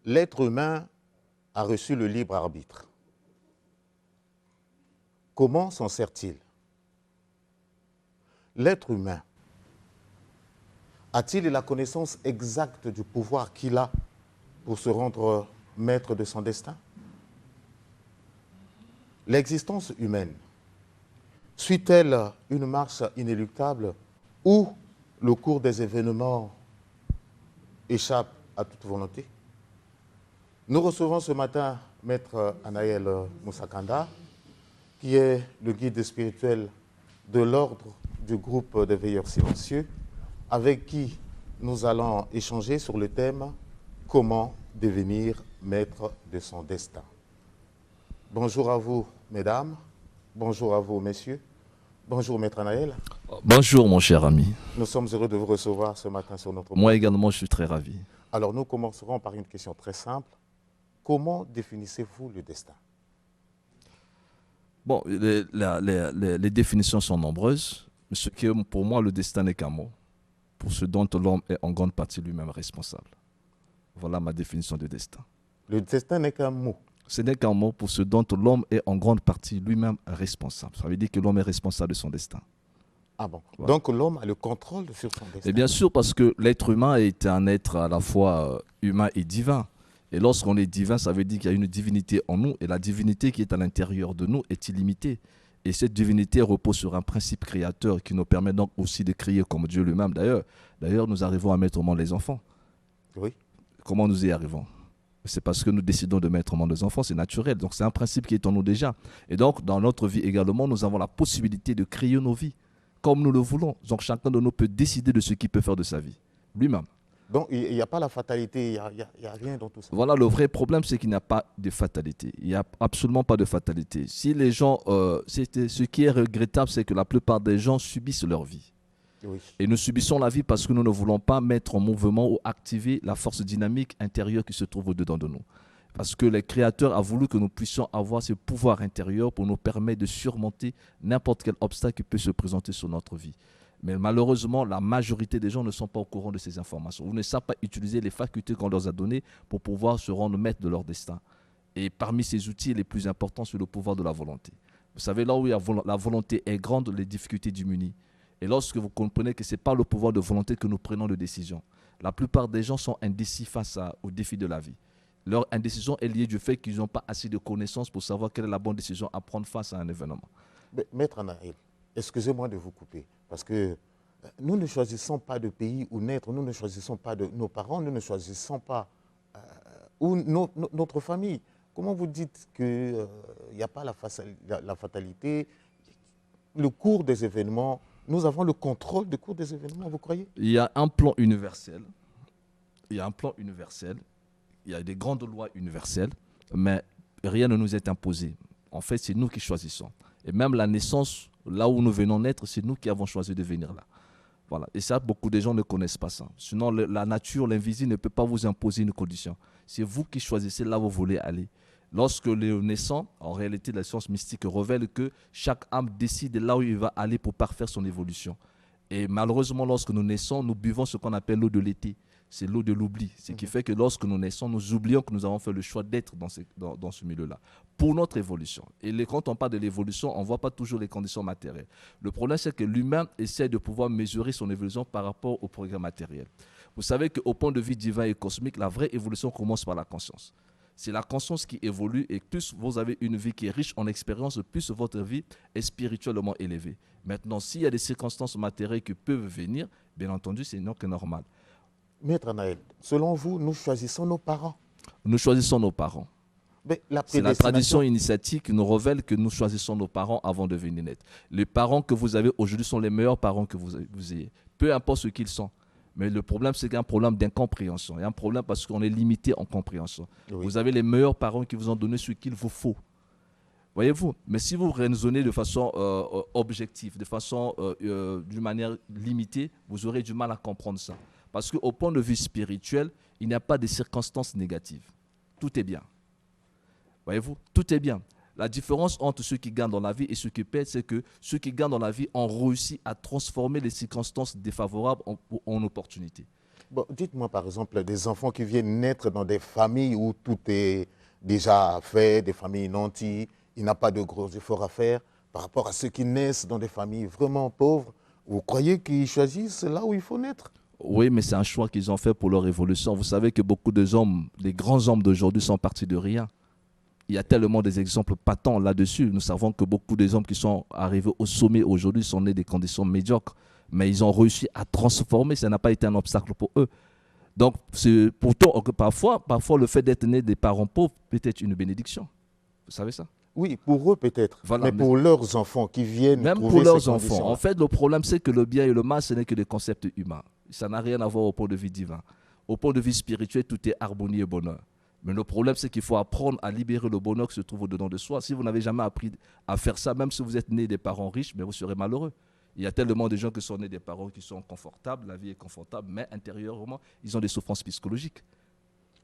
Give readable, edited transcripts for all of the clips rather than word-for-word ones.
L'être humain a reçu le libre arbitre. Comment s'en sert-il? L'être humain a-t-il la connaissance exacte du pouvoir qu'il a pour se rendre maître de son destin? L'existence humaine suit-elle une marche inéluctable ou le cours des événements échappe à toute volonté? Nous recevons ce matin Maître Anaël Moussakanda, qui est le guide spirituel de l'ordre du groupe des veilleurs silencieux, avec qui nous allons échanger sur le thème « Comment devenir maître de son destin ». Bonjour à vous, mesdames. Bonjour à vous, messieurs. Bonjour, Maître Anaël. Bonjour, mon cher ami. Nous sommes heureux de vous recevoir ce matin sur notre Moi également, je suis très ravi. Alors, nous commencerons par une question très simple. Comment définissez-vous le destin? Bon, les définitions sont nombreuses. Mais ce qui est pour moi, le destin n'est qu'un mot, pour ce dont l'homme est en grande partie lui-même responsable. Voilà ma définition de destin. Le destin n'est qu'un mot. Ce n'est qu'un mot pour ce dont l'homme est en grande partie lui-même responsable. Ça veut dire que l'homme est responsable de son destin. Ah bon. Voilà. Donc l'homme a le contrôle sur son destin. Et bien sûr, parce que l'être humain est un être à la fois humain et divin. Et lorsqu'on est divin, ça veut dire qu'il y a une divinité en nous. Et la divinité qui est à l'intérieur de nous est illimitée. Et cette divinité repose sur un principe créateur qui nous permet donc aussi de créer comme Dieu lui-même. D'ailleurs, nous arrivons à mettre au monde les enfants. Oui. Comment nous y arrivons? C'est parce que nous décidons de mettre au monde les enfants, c'est naturel. Donc c'est un principe qui est en nous déjà. Et donc dans notre vie également, nous avons la possibilité de créer nos vies comme nous le voulons. Donc chacun de nous peut décider de ce qu'il peut faire de sa vie, lui-même. Donc il n'y a pas la fatalité, il n'y a rien dans tout ça. Voilà, le vrai problème, c'est qu'il n'y a pas de fatalité. Il n'y a absolument pas de fatalité. Si les gens, ce qui est regrettable, c'est que la plupart des gens subissent leur vie. Oui. Et nous subissons la vie parce que nous ne voulons pas mettre en mouvement ou activer la force dynamique intérieure qui se trouve au-dedans de nous. Parce que les créateurs ont voulu que nous puissions avoir ce pouvoir intérieur pour nous permettre de surmonter n'importe quel obstacle qui peut se présenter sur notre vie. Mais malheureusement, la majorité des gens ne sont pas au courant de ces informations. Ou ne savent pas utiliser les facultés qu'on leur a données pour pouvoir se rendre maître de leur destin. Et parmi ces outils les plus importants, c'est le pouvoir de la volonté. Vous savez, là où la volonté est grande, les difficultés diminuent. Et lorsque vous comprenez que ce n'est pas le pouvoir de volonté que nous prenons de décision, la plupart des gens sont indécis face aux défis de la vie. Leur indécision est liée du fait qu'ils n'ont pas assez de connaissances pour savoir quelle est la bonne décision à prendre face à un événement. Mais, Maître Anaël, excusez-moi de vous couper, parce que nous ne choisissons pas de pays où naître, nous ne choisissons pas de nos parents, nous ne choisissons pas notre famille. Comment vous dites qu'il n'y a pas la fatalité, le cours des événements? Nous avons le contrôle du cours des événements, vous croyez? Il y a un plan universel. Il y a un plan universel. Il y a des grandes lois universelles, mais rien ne nous est imposé. En fait, c'est nous qui choisissons. Et même la naissance, là où nous venons naître, c'est nous qui avons choisi de venir là. Voilà. Et ça, beaucoup de gens ne connaissent pas ça. Sinon, la nature, l'invisible ne peut pas vous imposer une condition. C'est vous qui choisissez là où vous voulez aller. Lorsque le naissant, en réalité, la science mystique révèle que chaque âme décide là où il va aller pour parfaire son évolution. Et malheureusement, lorsque nous naissons, nous buvons ce qu'on appelle l'eau de l'été. C'est l'eau de l'oubli. Ce qui fait que lorsque nous naissons, nous oublions que nous avons fait le choix d'être dans ce milieu-là pour notre évolution. Et quand on parle de l'évolution, on ne voit pas toujours les conditions matérielles. Le problème, c'est que l'humain essaie de pouvoir mesurer son évolution par rapport au progrès matériel. Vous savez qu'au point de vue divin et cosmique, la vraie évolution commence par la conscience. C'est la conscience qui évolue et plus vous avez une vie qui est riche en expérience, plus votre vie est spirituellement élevée. Maintenant, s'il y a des circonstances matérielles qui peuvent venir, bien entendu, c'est donc normal. Maître Anaël, selon vous, nous choisissons nos parents? Nous choisissons nos parents. C'est la tradition initiatique qui nous révèle que nous choisissons nos parents avant de venir naître. Les parents que vous avez aujourd'hui sont les meilleurs parents que vous ayez, peu importe ce qu'ils sont. Mais le problème, c'est qu'il y a un problème d'incompréhension. Il y a un problème parce qu'on est limité en compréhension. Oui. Vous avez les meilleurs parents qui vous ont donné ce qu'il vous faut. Voyez-vous? Mais si vous raisonnez de façon objective, d'une manière limitée, vous aurez du mal à comprendre ça. Parce qu'au point de vue spirituel, il n'y a pas de circonstances négatives. Tout est bien. Voyez-vous? Tout est bien. La différence entre ceux qui gagnent dans la vie et ceux qui perdent, c'est que ceux qui gagnent dans la vie ont réussi à transformer les circonstances défavorables en opportunités. Bon, dites-moi par exemple des enfants qui viennent naître dans des familles où tout est déjà fait, des familles nantis, il n'a pas de gros efforts à faire, par rapport à ceux qui naissent dans des familles vraiment pauvres. Vous croyez qu'ils choisissent là où il faut naître? Oui, mais c'est un choix qu'ils ont fait pour leur évolution. Vous savez que beaucoup de hommes, les grands hommes d'aujourd'hui sont partis de rien. Il y a tellement des exemples patents là-dessus. Nous savons que beaucoup des hommes qui sont arrivés au sommet aujourd'hui sont nés des conditions médiocres, mais ils ont réussi à transformer. Ça n'a pas été un obstacle pour eux. Donc, pourtant, parfois, le fait d'être né des parents pauvres peut être une bénédiction. Vous savez ça? Oui, pour eux peut-être, Voilà, mais pour leurs enfants qui viennent même trouver pour leurs ces enfants. conditions-là. En fait, le problème, c'est que le bien et le mal, ce n'est que des concepts humains. Ça n'a rien à voir au point de vue divin. Au point de vue spirituel, tout est harmonie et bonheur. Mais le problème, c'est qu'il faut apprendre à libérer le bonheur qui se trouve au-dedans de soi. Si vous n'avez jamais appris à faire ça, même si vous êtes né des parents riches, mais vous serez malheureux. Il y a tellement de gens qui sont nés des parents qui sont confortables, la vie est confortable, mais intérieurement, ils ont des souffrances psychologiques.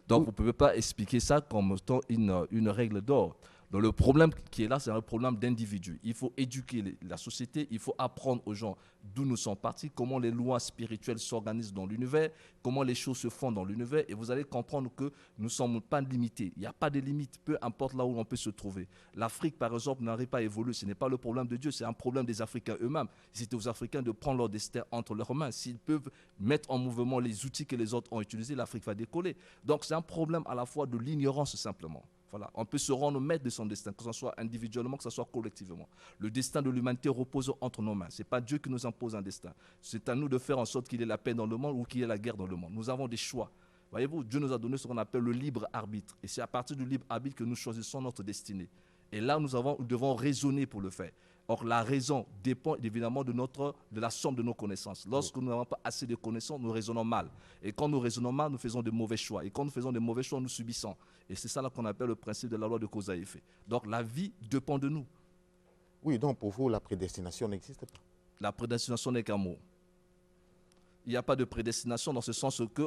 Donc, vous ne pouvez pas expliquer ça comme étant une règle d'or. Donc, le problème qui est là, c'est un problème d'individu. Il faut éduquer la société, il faut apprendre aux gens d'où nous sommes partis, comment les lois spirituelles s'organisent dans l'univers, comment les choses se font dans l'univers, et vous allez comprendre que nous ne sommes pas limités. Il n'y a pas de limite, peu importe là où on peut se trouver. L'Afrique, par exemple, n'arrive pas à évoluer. Ce n'est pas le problème de Dieu, c'est un problème des Africains eux-mêmes. C'est aux Africains de prendre leur destin entre leurs mains. S'ils peuvent mettre en mouvement les outils que les autres ont utilisés, l'Afrique va décoller. Donc, c'est un problème à la fois de l'ignorance simplement. Voilà. On peut se rendre maître de son destin, que ce soit individuellement, que ce soit collectivement. Le destin de l'humanité repose entre nos mains. Ce n'est pas Dieu qui nous impose un destin. C'est à nous de faire en sorte qu'il y ait la paix dans le monde ou qu'il y ait la guerre dans le monde. Nous avons des choix. Voyez-vous, Dieu nous a donné ce qu'on appelle le libre arbitre. Et c'est à partir du libre arbitre que nous choisissons notre destinée. Et là, nous devons raisonner pour le faire. Or, la raison dépend évidemment de la somme de nos connaissances. Lorsque nous n'avons pas assez de connaissances, nous raisonnons mal. Et quand nous raisonnons mal, nous faisons de mauvais choix. Et quand nous faisons de mauvais choix, nous subissons. Et c'est ça qu'on appelle le principe de la loi de cause à effet. Donc, la vie dépend de nous. Oui, donc pour vous, la prédestination n'existe pas. La prédestination n'est qu'un mot. Il n'y a pas de prédestination dans ce sens que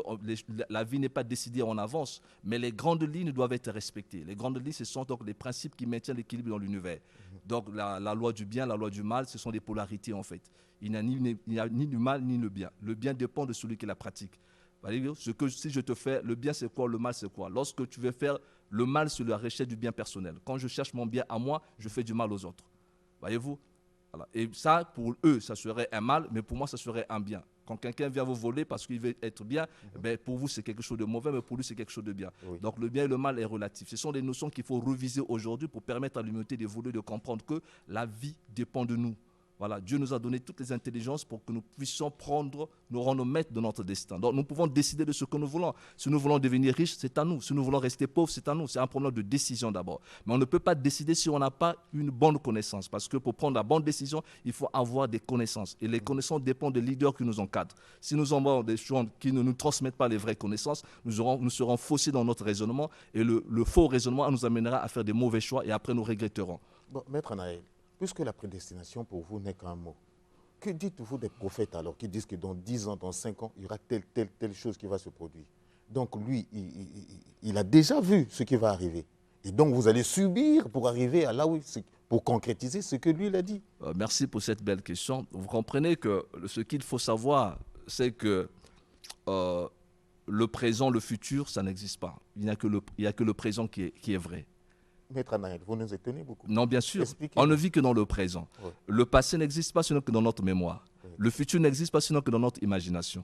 la vie n'est pas décidée en avance, mais les grandes lignes doivent être respectées. Les grandes lignes, ce sont donc les principes qui maintiennent l'équilibre dans l'univers. Donc la loi du bien, la loi du mal, ce sont des polarités en fait. Il n'y a ni du mal ni le bien. Le bien dépend de celui qui la pratique. Si je te fais, le bien c'est quoi, le mal c'est quoi? Lorsque tu veux faire le mal, c'est la recherche du bien personnel. Quand je cherche mon bien à moi, je fais du mal aux autres. Voyez-vous? Voilà. Et ça, pour eux, ça serait un mal, mais pour moi, ça serait un bien. Quand quelqu'un vient vous voler parce qu'il veut être bien, ben pour vous, c'est quelque chose de mauvais, mais pour lui, c'est quelque chose de bien. Oui. Donc, le bien et le mal est relatif. Ce sont des notions qu'il faut reviser aujourd'hui pour permettre à l'humanité d'évoluer, de comprendre que la vie dépend de nous. Voilà, Dieu nous a donné toutes les intelligences pour que nous puissions nous rendre maîtres de notre destin. Donc nous pouvons décider de ce que nous voulons. Si nous voulons devenir riches, c'est à nous. Si nous voulons rester pauvres, c'est à nous. C'est un problème de décision d'abord. Mais on ne peut pas décider si on n'a pas une bonne connaissance. Parce que pour prendre la bonne décision, il faut avoir des connaissances. Et les connaissances dépendent des leaders qui nous encadrent. Si nous avons des gens qui ne nous transmettent pas les vraies connaissances, nous serons faussés dans notre raisonnement. Et le faux raisonnement nous amènera à faire des mauvais choix et après nous regretterons. Bon, Maître Naël, puisque la prédestination pour vous n'est qu'un mot, que dites-vous des prophètes alors qui disent que dans 10 ans, dans 5 ans, il y aura telle chose qui va se produire? Donc lui, il a déjà vu ce qui va arriver. Et donc vous allez subir pour arriver à là où, pour concrétiser ce que lui il a dit. Merci pour cette belle question. Vous comprenez que ce qu'il faut savoir, c'est que le présent, le futur, ça n'existe pas. Il n'y a que le présent qui est vrai. Maître Naël, vous nous étonnez beaucoup. Non, bien sûr. On ne vit que dans le présent. Oui. Le passé n'existe pas sinon que dans notre mémoire. Oui. Le futur n'existe pas sinon que dans notre imagination.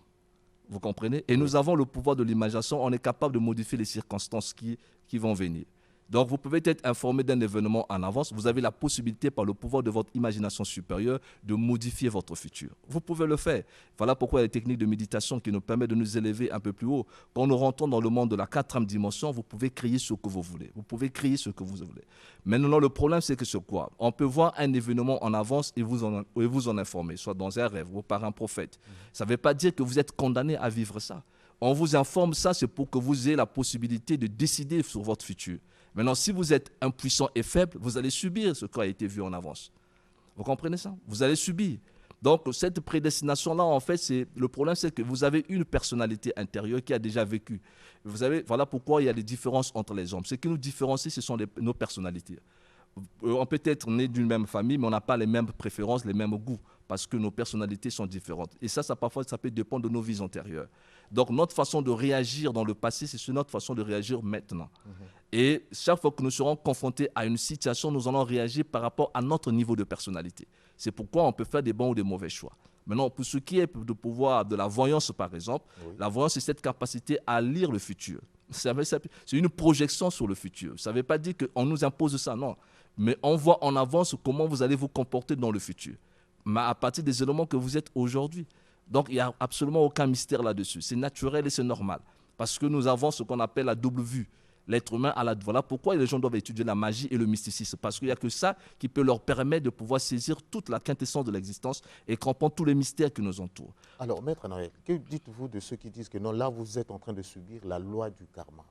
Vous comprenez? Et oui. Nous avons le pouvoir de l'imagination. On est capable de modifier les circonstances qui vont venir. Donc, vous pouvez être informé d'un événement en avance. Vous avez la possibilité, par le pouvoir de votre imagination supérieure, de modifier votre futur. Vous pouvez le faire. Voilà pourquoi il y a des techniques de méditation qui nous permettent de nous élever un peu plus haut. Quand nous rentrons dans le monde de la 4e dimension, vous pouvez créer ce que vous voulez. Vous pouvez créer ce que vous voulez. Maintenant, le problème, c'est que c'est quoi? On peut voir un événement en avance et vous en informer, soit dans un rêve ou par un prophète. Ça ne veut pas dire que vous êtes condamné à vivre ça. On vous informe ça, c'est pour que vous ayez la possibilité de décider sur votre futur. Maintenant, si vous êtes impuissant et faible, vous allez subir ce qui a été vu en avance. Vous comprenez ça? Vous allez subir. Donc, cette prédestination-là, en fait, le problème, c'est que vous avez une personnalité intérieure qui a déjà vécu. Voilà pourquoi il y a des différences entre les hommes. Ce qui nous différencie, ce sont nos personnalités. on peut être né d'une même famille, mais on n'a pas les mêmes préférences, les mêmes goûts, parce que nos personnalités sont différentes. Et ça parfois, ça peut dépendre de nos vies antérieures. Donc, notre façon de réagir dans le passé, c'est notre façon de réagir maintenant. Et chaque fois que nous serons confrontés à une situation, nous allons réagir par rapport à notre niveau de personnalité. C'est pourquoi on peut faire des bons ou des mauvais choix. Maintenant, pour ce qui est de pouvoir de la voyance, par exemple, la voyance, c'est cette capacité à lire le futur. C'est une projection sur le futur. Ça ne veut pas dire qu'on nous impose ça, non. Mais on voit en avance comment vous allez vous comporter dans le futur. Mais à partir des éléments que vous êtes aujourd'hui. Donc, il n'y a absolument aucun mystère là-dessus. C'est naturel et c'est normal. Parce que nous avons ce qu'on appelle la double vue. L'être humain a la... Voilà pourquoi les gens doivent étudier la magie et le mysticisme. Parce qu'il n'y a que ça qui peut leur permettre de pouvoir saisir toute la quintessence de l'existence et comprendre tous les mystères qui nous entourent. Alors, Maître Anaël, que dites-vous de ceux qui disent que non, là, vous êtes en train de subir la loi du karma?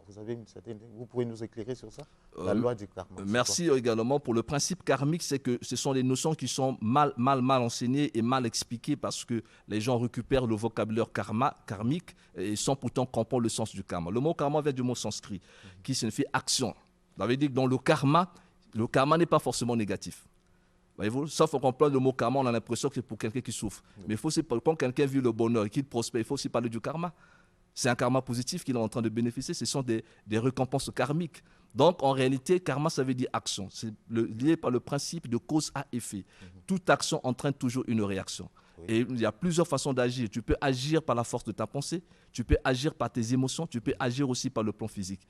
Vous pouvez nous éclairer sur ça? La loi du karma. Merci également pour le principe karmique, c'est que ce sont des notions qui sont mal enseignées et mal expliquées parce que les gens récupèrent le vocabulaire karmique et sans pourtant comprendre le sens du karma. Le mot karma vient du mot sanskrit qui signifie action. Ça veut dire que dans le karma n'est pas forcément négatif. Voyez-vous, sauf qu'on comprend le mot karma, on a l'impression que c'est pour quelqu'un qui souffre. Mais il faut aussi, quand quelqu'un vit le bonheur et qu'il prospère, il faut aussi parler du karma. C'est un karma positif qu'il est en train de bénéficier. Ce sont des récompenses karmiques. Donc, en réalité, karma, ça veut dire action. C'est lié par le principe de cause à effet. Toute action entraîne toujours une réaction. Et il y a plusieurs façons d'agir. Tu peux agir par la force de ta pensée, tu peux agir par tes émotions, tu peux agir aussi par le plan physique.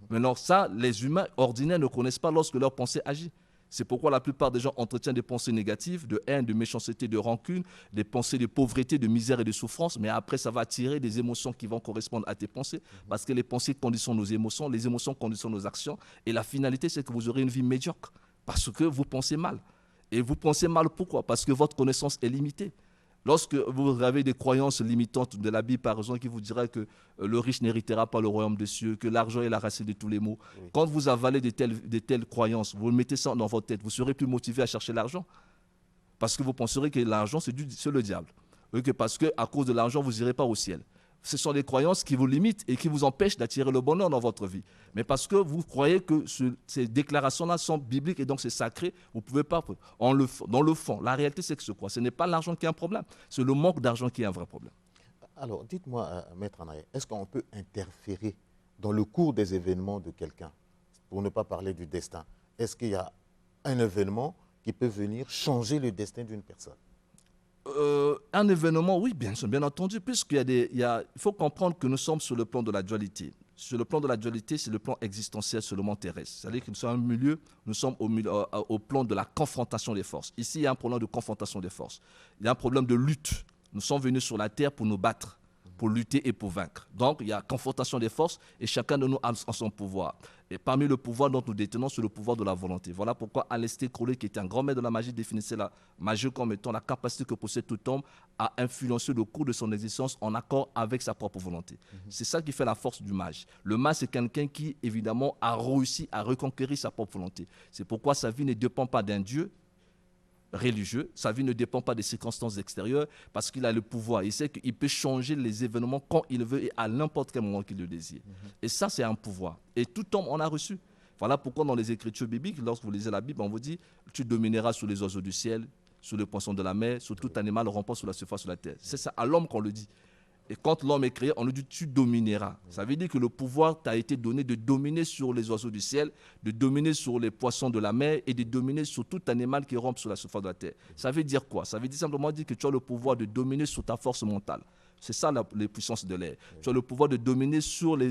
Maintenant, ça, les humains ordinaires ne connaissent pas lorsque leur pensée agit. C'est pourquoi la plupart des gens entretiennent des pensées négatives, de haine, de méchanceté, de rancune, des pensées de pauvreté, de misère et de souffrance. Mais après, ça va attirer des émotions qui vont correspondre à tes pensées. Parce que les pensées conditionnent nos émotions, les émotions conditionnent nos actions. Et la finalité, c'est que vous aurez une vie médiocre. Parce que vous pensez mal. Et vous pensez mal pourquoi? Parce que votre connaissance est limitée. Lorsque vous avez des croyances limitantes de la Bible, par exemple, qui vous dira que le riche n'héritera pas le royaume des cieux, que l'argent est la racine de tous les maux, quand vous avalez de telles croyances, vous mettez ça dans votre tête, vous serez plus motivé à chercher l'argent. Parce que vous penserez que l'argent, c'est le diable. Et que parce qu'à cause de l'argent, vous n'irez pas au ciel. Ce sont des croyances qui vous limitent et qui vous empêchent d'attirer le bonheur dans votre vie. Mais parce que vous croyez que ces déclarations-là sont bibliques et donc c'est sacré, vous ne pouvez pas. Dans le fond, la réalité, c'est que ce n'est pas l'argent qui est un problème, c'est le manque d'argent qui est un vrai problème. Alors, dites-moi, Maître Anaël, est-ce qu'on peut interférer dans le cours des événements de quelqu'un, pour ne pas parler du destin? Est-ce qu'il y a un événement qui peut venir changer le destin d'une personne? Un événement, oui, bien entendu, puisqu'il faut comprendre que nous sommes sur le plan de la dualité. Sur le plan de la dualité, c'est le plan existentiel sur le monde terrestre. C'est-à-dire que nous sommes au plan de la confrontation des forces. Ici, il y a un problème de confrontation des forces. Il y a un problème de lutte. Nous sommes venus sur la terre pour nous battre, pour lutter et pour vaincre. Donc, il y a confrontation des forces et chacun de nous a son pouvoir. Et parmi le pouvoir dont nous détenons, c'est le pouvoir de la volonté. Voilà pourquoi Aleister Crowley, qui était un grand maître de la magie, définissait la magie comme étant la capacité que possède tout homme à influencer le cours de son existence en accord avec sa propre volonté. C'est ça qui fait la force du mage. Le mage, c'est quelqu'un qui, évidemment, a réussi à reconquérir sa propre volonté. C'est pourquoi sa vie ne dépend pas d'un dieu religieux, sa vie ne dépend pas des circonstances extérieures parce qu'il a le pouvoir. Il sait qu'il peut changer les événements quand il veut et à n'importe quel moment qu'il le désire. Et ça, c'est un pouvoir. Et tout homme en a reçu. Voilà pourquoi dans les écritures bibliques, lorsque vous lisez la Bible, on vous dit « Tu domineras sur les oiseaux du ciel, sur les poissons de la mer, sur tout animal rampant sur la surface de la terre. » C'est ça, à l'homme qu'on le dit. Et quand l'homme est créé, on lui dit « tu domineras ». Ça veut dire que le pouvoir t'a été donné de dominer sur les oiseaux du ciel, de dominer sur les poissons de la mer et de dominer sur tout animal qui rampe sur la surface de la terre. Ça veut dire quoi? Ça veut simplement dire que tu as le pouvoir de dominer sur ta force mentale. C'est ça les puissances de l'air. Tu as le pouvoir de dominer sur les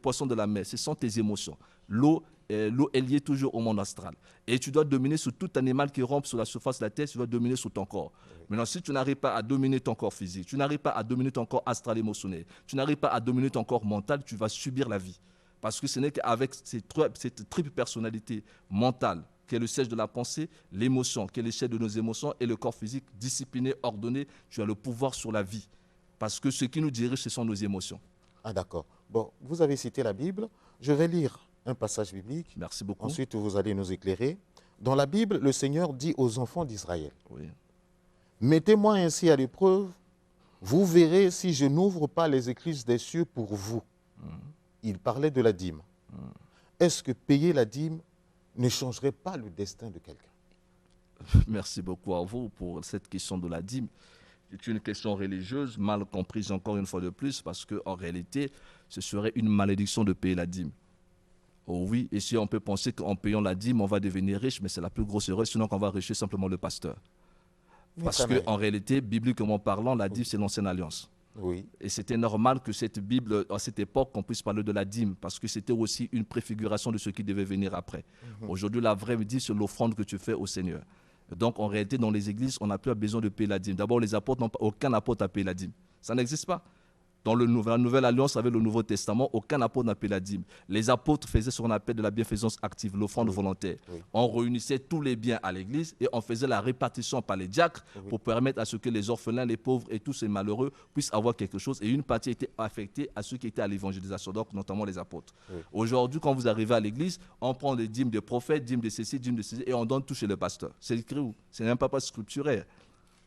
poissons de la mer. Ce sont tes émotions. L'eau est liée toujours au monde astral. Et tu dois dominer sur tout animal qui rampe sur la surface de la terre, tu dois dominer sur ton corps. Maintenant, si tu n'arrives pas à dominer ton corps physique, tu n'arrives pas à dominer ton corps astral émotionnel, tu n'arrives pas à dominer ton corps mental, tu vas subir la vie. Parce que ce n'est qu'avec cette triple personnalité mentale, qui est le siège de la pensée, l'émotion, qui est le siège de nos émotions, et le corps physique discipliné, ordonné, tu as le pouvoir sur la vie. Parce que ce qui nous dirige, ce sont nos émotions. Ah d'accord. Bon, vous avez cité la Bible. Je vais lire un passage biblique. Merci beaucoup. Ensuite, vous allez nous éclairer. Dans la Bible, le Seigneur dit aux enfants d'Israël, oui. Mettez-moi ainsi à l'épreuve, vous verrez si je n'ouvre pas les écluses des cieux pour vous. Il parlait de la dîme. Est-ce que payer la dîme ne changerait pas le destin de quelqu'un? Merci beaucoup à vous pour cette question de la dîme. C'est une question religieuse, mal comprise encore une fois de plus, parce qu'en réalité, ce serait une malédiction de payer la dîme. Oh oui, et si on peut penser qu'en payant la dîme, on va devenir riche, mais c'est la plus grosse erreur, sinon qu'on va enrichir simplement le pasteur. Parce qu'en réalité, bibliquement parlant, la dîme, c'est l'ancienne alliance. Oui. Et c'était normal que cette Bible, à cette époque, qu'on puisse parler de la dîme, parce que c'était aussi une préfiguration de ce qui devait venir après. Aujourd'hui, la vraie dîme, c'est l'offrande que tu fais au Seigneur. Donc, en réalité, dans les églises, on n'a plus besoin de payer la dîme. D'abord, les apôtres n'ont pas, aucun apôtre n'a payé la dîme. Ça n'existe pas. Dans la Nouvelle Alliance avec le Nouveau Testament, aucun apôtre n'a payé la dîme. Les apôtres faisaient ce qu'on appelle de la bienfaisance active, l'offrande volontaire. Oui. On réunissait tous les biens à l'église et on faisait la répartition par les diacres pour permettre à ce que les orphelins, les pauvres et tous ces malheureux puissent avoir quelque chose. Et une partie était affectée à ceux qui étaient à l'évangélisation, donc notamment les apôtres. Oui. Aujourd'hui, quand vous arrivez à l'église, on prend des dîmes des prophètes, dîmes de ceci, dîmes de ceci, et on donne tout chez le pasteur. C'est écrit où? C'est même pas scripturaire.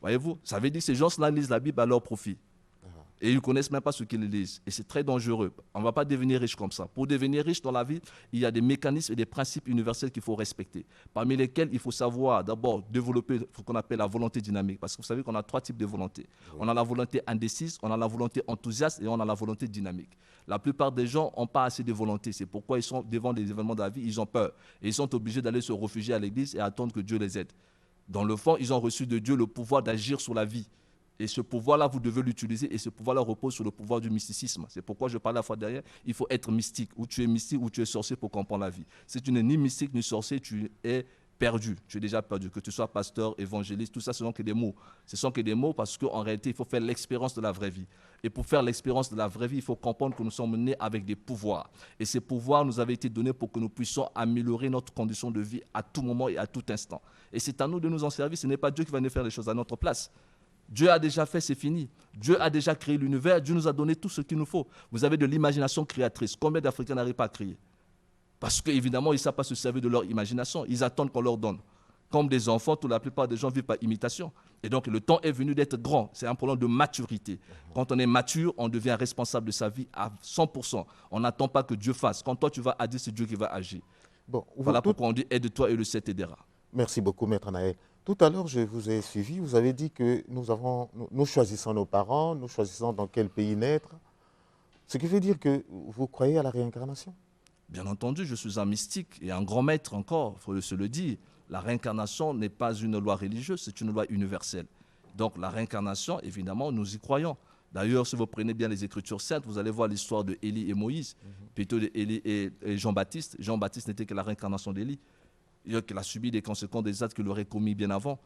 Voyez-vous? Ça veut dire que ces gens-là lisent la Bible à leur profit. Et ils ne connaissent même pas ce qu'ils lisent. Et c'est très dangereux. On ne va pas devenir riche comme ça. Pour devenir riche dans la vie, il y a des mécanismes et des principes universels qu'il faut respecter. Parmi lesquels il faut savoir d'abord développer ce qu'on appelle la volonté dynamique. Parce que vous savez qu'on a 3 types de volonté. Oui. On a la volonté indécise, on a la volonté enthousiaste et on a la volonté dynamique. La plupart des gens n'ont pas assez de volonté. C'est pourquoi ils sont devant des événements de la vie, ils ont peur. Et ils sont obligés d'aller se réfugier à l'église et attendre que Dieu les aide. Dans le fond, ils ont reçu de Dieu le pouvoir d'agir sur la vie. Et ce pouvoir-là, vous devez l'utiliser et ce pouvoir-là repose sur le pouvoir du mysticisme. C'est pourquoi je parlais la fois dernière, il faut être mystique. Ou tu es mystique ou tu es sorcier pour comprendre la vie. Si tu n'es ni mystique ni sorcier, tu es perdu. Tu es déjà perdu. Que tu sois pasteur, évangéliste, tout ça, ce sont que des mots. Ce sont que des mots parce qu'en réalité, il faut faire l'expérience de la vraie vie. Et pour faire l'expérience de la vraie vie, il faut comprendre que nous sommes nés avec des pouvoirs. Et ces pouvoirs nous avaient été donnés pour que nous puissions améliorer notre condition de vie à tout moment et à tout instant. Et c'est à nous de nous en servir. Ce n'est pas Dieu qui va nous faire les choses à notre place. Dieu a déjà fait, c'est fini. Dieu a déjà créé l'univers, Dieu nous a donné tout ce qu'il nous faut. Vous avez de l'imagination créatrice. Combien d'Africains n'arrivent pas à créer? Parce qu'évidemment, ils ne savent pas se servir de leur imagination. Ils attendent qu'on leur donne. Comme des enfants, toute la plupart des gens vivent par imitation. Et donc, le temps est venu d'être grand. C'est un problème de maturité. Quand on est mature, on devient responsable de sa vie à 100%. On n'attend pas que Dieu fasse. Quand toi, tu vas agir, c'est Dieu qui va agir. Bon, voilà pourquoi on dit « aide-toi et le ciel t'aidera ». Merci beaucoup, Maître Naël. Tout à l'heure, je vous ai suivi, vous avez dit que nous choisissons nos parents, nous choisissons dans quel pays naître. Ce qui veut dire que vous croyez à la réincarnation? Bien entendu, je suis un mystique et un grand maître encore, il faut se le dire. La réincarnation n'est pas une loi religieuse, c'est une loi universelle. Donc la réincarnation, évidemment, nous y croyons. D'ailleurs, si vous prenez bien les Écritures saintes, vous allez voir l'histoire de Élie et Moïse, plutôt d'Élie et Jean-Baptiste. Jean-Baptiste n'était que la réincarnation d'Élie. Qu'il a subi des conséquences des actes qu'il aurait commis bien avant.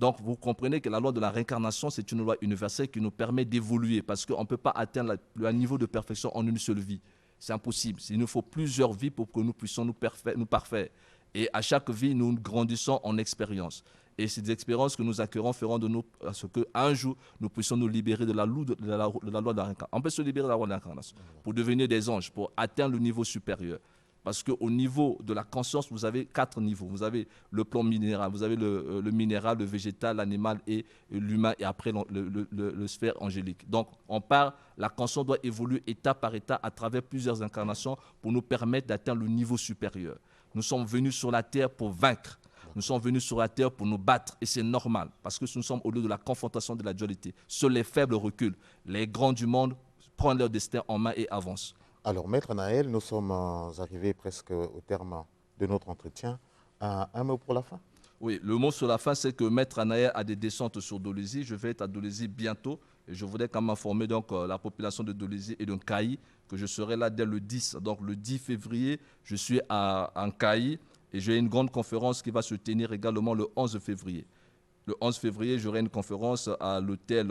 Donc, vous comprenez que la loi de la réincarnation, c'est une loi universelle qui nous permet d'évoluer parce qu'on ne peut pas atteindre le niveau de perfection en une seule vie. C'est impossible. Il nous faut plusieurs vies pour que nous puissions nous parfaire. Et à chaque vie, nous grandissons en expérience. Et ces expériences que nous acquérons feront de nous à ce qu'un jour, nous puissions nous libérer de la loi de la réincarnation. On peut se libérer de la loi de la réincarnation pour devenir des anges, pour atteindre le niveau supérieur. Parce qu'au niveau de la conscience, vous avez 4 niveaux. Vous avez le plan minéral, vous avez le minéral, le végétal, l'animal et l'humain, et après le sphère angélique. Donc, la conscience doit évoluer étape par étape à travers plusieurs incarnations pour nous permettre d'atteindre le niveau supérieur. Nous sommes venus sur la terre pour vaincre. Nous sommes venus sur la terre pour nous battre, et c'est normal, parce que nous sommes au lieu de la confrontation de la dualité. Seuls les faibles reculent. Les grands du monde prennent leur destin en main et avancent. Alors, Maître Naël, nous sommes arrivés presque au terme de notre entretien. Un mot pour la fin? Oui, le mot sur la fin, c'est que Maître Naël a des descentes sur Dolisie. Je vais être à Dolisie bientôt. Et je voudrais quand même informer donc, la population de Dolisie et de Nkayi que je serai là dès le 10. Donc, le 10 février, je suis à Nkayi et j'ai une grande conférence qui va se tenir également le 11 février. Le 11 février, j'aurai une conférence à l'hôtel...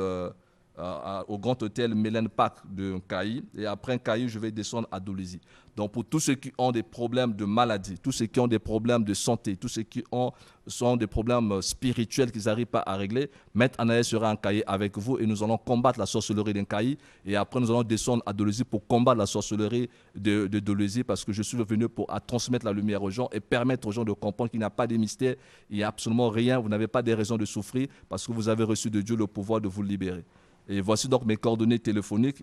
au grand hôtel Mélène Park de Nkayi, et après Nkayi, je vais descendre à Dolisie. Donc pour tous ceux qui ont des problèmes de maladie, tous ceux qui ont des problèmes de santé, tous ceux qui ont des problèmes spirituels qu'ils n'arrivent pas à régler, Maître Anaël sera à Nkayi avec vous et nous allons combattre la sorcellerie d'Nkayi, et après nous allons descendre à Dolisie pour combattre la sorcellerie de Dolisie, parce que je suis venu pour transmettre la lumière aux gens et permettre aux gens de comprendre qu'il n'y a pas de mystère, il n'y a absolument rien, vous n'avez pas de raison de souffrir parce que vous avez reçu de Dieu le pouvoir de vous libérer. Et voici donc mes coordonnées téléphoniques.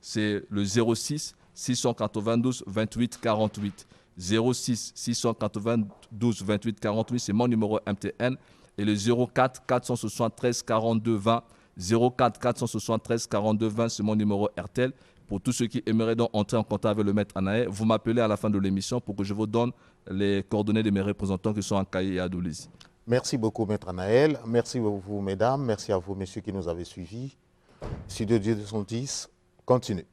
C'est le 06 692 28 48. 06 692 28 48, c'est mon numéro MTN. Et le 04 473 42 20, 04 473 42 20, c'est mon numéro RTL. Pour tous ceux qui aimeraient donc entrer en contact avec le maître Anaël, vous m'appelez à la fin de l'émission pour que je vous donne les coordonnées de mes représentants qui sont en Kaye et à Doulizi. Merci beaucoup, maître Anaël. Merci à vous, mesdames. Merci à vous, messieurs, qui nous avez suivis. Si de Dieu de son 10, continuez.